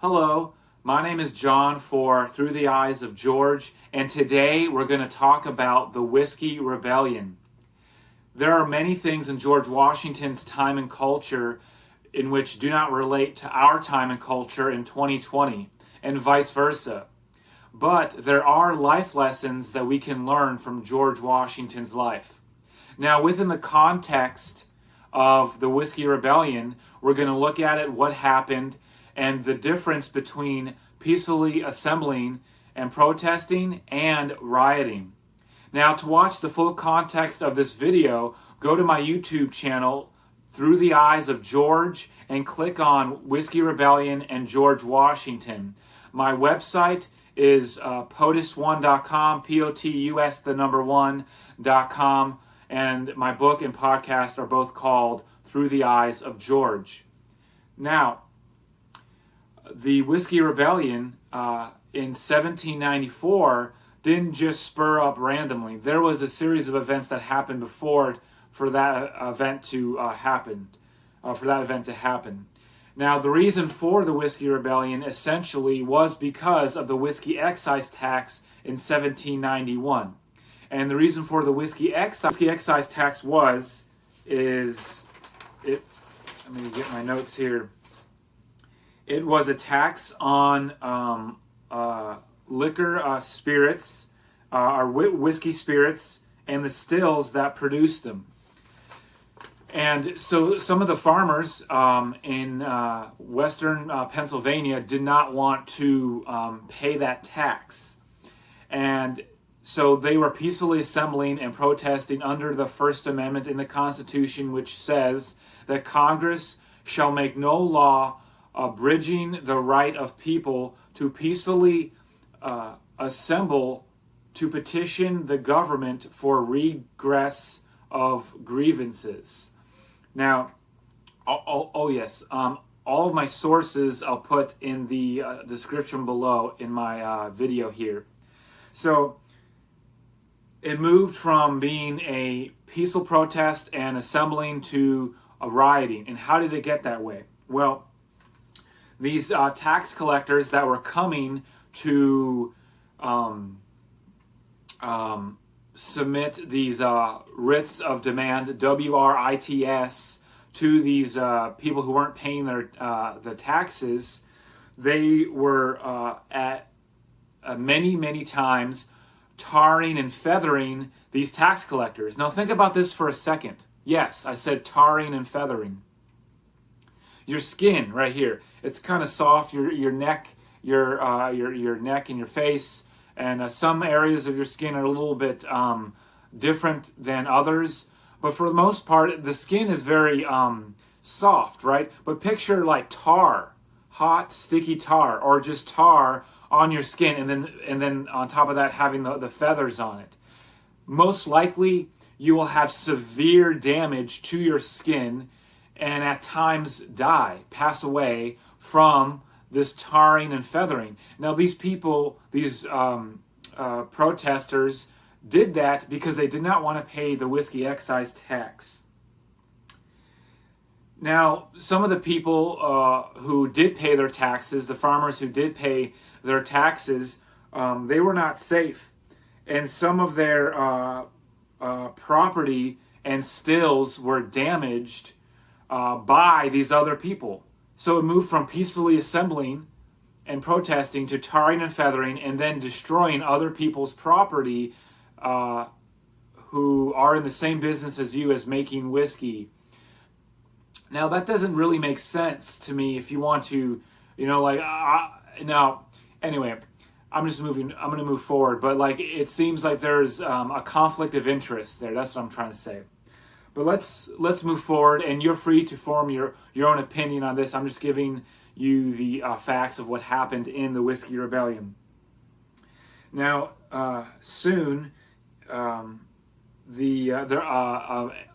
Hello, my name is John for Through the Eyes of George, and today we're going to talk about the Whiskey Rebellion. There are many things in George Washington's time and culture in which do not relate to our time and culture in 2020, and vice versa. But there are life lessons that we can learn from George Washington's life. Now, within the context of the Whiskey Rebellion, we're going to look at it, what happened, and the difference between peacefully assembling and protesting and rioting. Now, to watch the full context of this video, go to my YouTube channel, Through the Eyes of George, and click on Whiskey Rebellion and George Washington. My website is POTUS1.com, P-O-T-U-S, the number 1.com, and my book and podcast are both called Through the Eyes of George. Now, the Whiskey Rebellion in 1794 didn't just spur up randomly. There was a series of events that happened before for that event to happen. Now, the reason for the Whiskey Rebellion essentially was because of the whiskey excise tax in 1791. And the reason for the whiskey excise tax let me get my notes here. It was a tax on liquor, spirits, or whiskey spirits, and the stills that produced them. And so some of the farmers in western Pennsylvania did not want to pay that tax. And so they were peacefully assembling and protesting under the First Amendment in the Constitution, which says that Congress shall make no law abridging the right of people to peacefully assemble to petition the government for redress of grievances. Now, all of my sources I'll put in the description below in my video here. So it moved from being a peaceful protest and assembling to a rioting. And how did it get that way? Well, these tax collectors that were coming to submit these writs of demand, WRITS, to these people who weren't paying the taxes, they were at many times tarring and feathering these tax collectors. Now think about this for a second. Yes, I said tarring and feathering. Your skin right here, it's kind of soft. Your neck, your neck and your face, and some areas of your skin are a little bit different than others. But for the most part, the skin is very soft, right? But picture like tar, hot, sticky tar, or just tar on your skin, and then on top of that having the feathers on it. Most likely, you will have severe damage to your skin, and at times pass away from this tarring and feathering. Now, these people, these protesters, did that because they did not want to pay the whiskey excise tax. Now, some of the people who did pay their taxes, the farmers who did pay their taxes, they were not safe. And some of their property and stills were damaged by these other people. So it moved from peacefully assembling and protesting to tarring and feathering and then destroying other people's property who are in the same business as you as making whiskey. Now that doesn't really make sense to me if you want to, now, anyway, I'm going to move forward, but it seems like there's a conflict of interest there. That's what I'm trying to say. But let's move forward, and you're free to form your own opinion on this. I'm just giving you the facts of what happened in the Whiskey Rebellion. Now, soon, a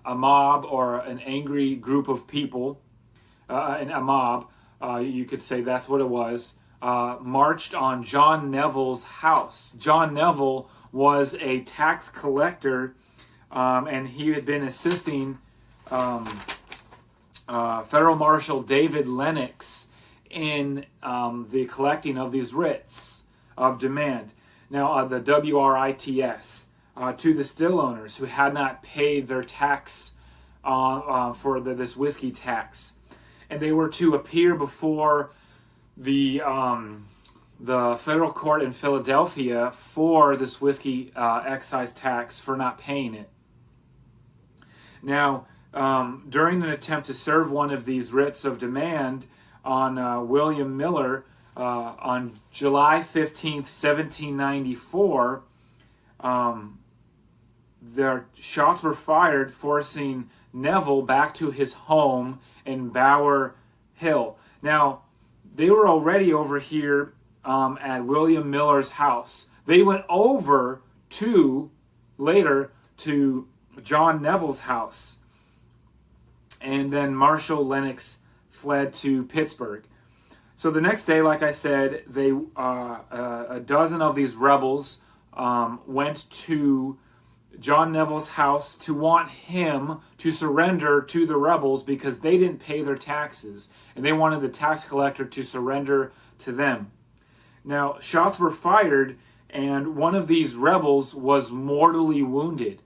mob or an angry group of people, you could say that's what it was, marched on John Neville's house. John Neville was a tax collector, and he had been assisting Federal Marshal David Lennox in the collecting of these writs of demand. Now, the WRITS, to the still owners who had not paid their tax for this whiskey tax. And they were to appear before the federal court in Philadelphia for this whiskey excise tax for not paying it. Now, during an attempt to serve one of these writs of demand on William Miller on July 15th, 1794, their shots were fired, forcing Neville back to his home in Bower Hill. Now, they were already over here at William Miller's house. They went over later to John Neville's house. And then Marshal Lennox fled to Pittsburgh. So the next day, like I said, a dozen of these rebels went to John Neville's house to want him to surrender to the rebels because they didn't pay their taxes, and they wanted the tax collector to surrender to them. Now, shots were fired, and one of these rebels was mortally wounded.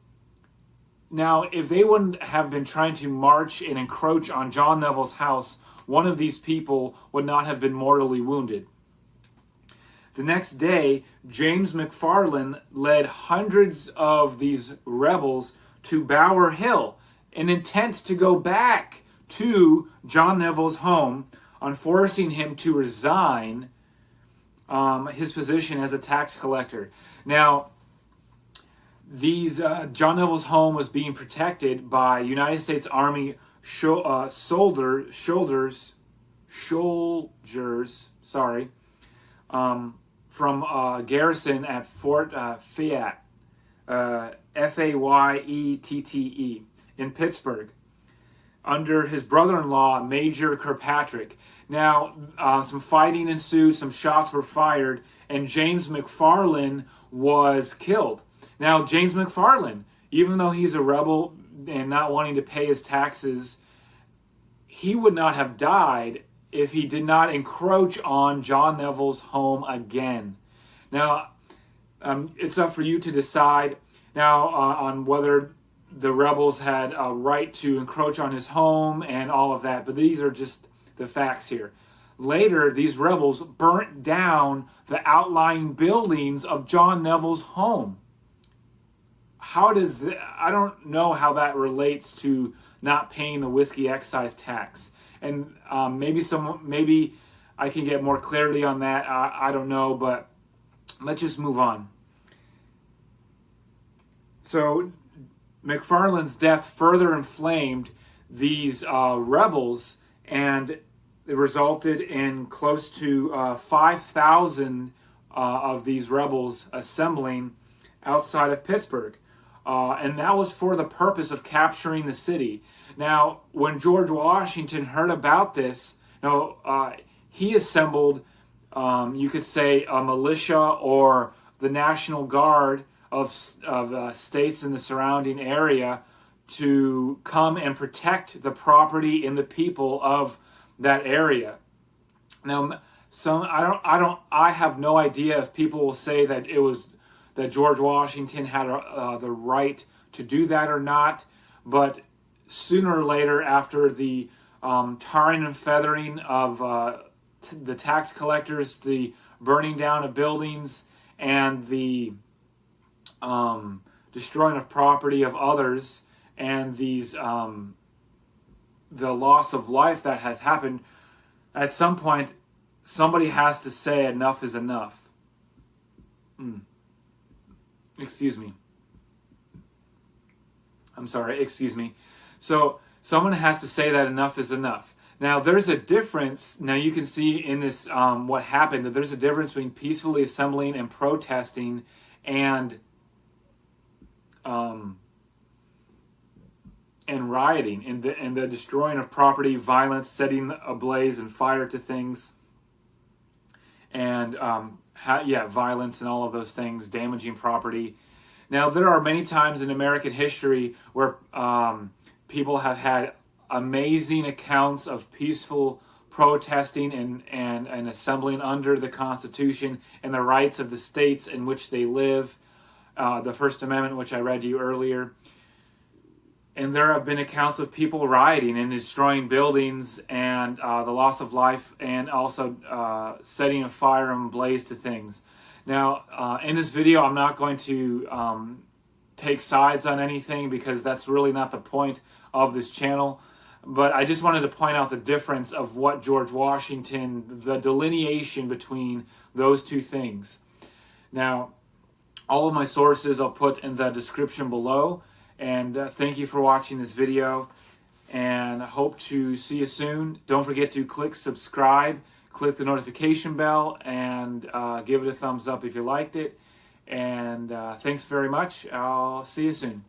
Now, if they wouldn't have been trying to march and encroach on John Neville's house, one of these people would not have been mortally wounded. The next day, James McFarland led hundreds of these rebels to Bower Hill, in intent to go back to John Neville's home on forcing him to resign his position as a tax collector. Now, John Neville's home was being protected by United States Army soldiers, from garrison at Fort Fayette, Fayette, in Pittsburgh, under his brother-in-law, Major Kirkpatrick. Now, some fighting ensued, some shots were fired, and James McFarland was killed. Now, James McFarland, even though he's a rebel and not wanting to pay his taxes, he would not have died if he did not encroach on John Neville's home again. Now, it's up for you to decide now on whether the rebels had a right to encroach on his home and all of that, but these are just the facts here. Later, these rebels burnt down the outlying buildings of John Neville's home. I don't know how that relates to not paying the whiskey excise tax. And maybe I can get more clarity on that. I don't know, but let's just move on. So McFarland's death further inflamed these rebels, and it resulted in close to 5,000 of these rebels assembling outside of Pittsburgh. And that was for the purpose of capturing the city. Now, when George Washington heard about this, he assembled, you could say, a militia or the National Guard of states in the surrounding area to come and protect the property and the people of that area. Now, I have no idea if people will say that that George Washington had the right to do that or not, but sooner or later, after the tarring and feathering of the tax collectors, the burning down of buildings, and the destroying of property of others, and the loss of life that has happened, at some point, somebody has to say enough is enough. Excuse me. So someone has to say that enough is enough. Now, there's a difference. Now, you can see in this what happened, that there's a difference between peacefully assembling and protesting and rioting, and the destroying of property, violence, setting ablaze and fire to things, and violence and all of those things, damaging property. Now, there are many times in American history where people have had amazing accounts of peaceful protesting and assembling under the Constitution and the rights of the states in which they live, the First Amendment, which I read to you earlier. And there have been accounts of people rioting and destroying buildings and the loss of life, and also setting a fire and blaze to things. Now, in this video, I'm not going to take sides on anything, because that's really not the point of this channel. But I just wanted to point out the difference of what George Washington, the delineation between those two things. Now, all of my sources I'll put in the description below. And thank you for watching this video, and I hope to see you soon. Don't forget to click subscribe, click the notification bell, and give it a thumbs up if you liked it. And thanks very much. I'll see you soon.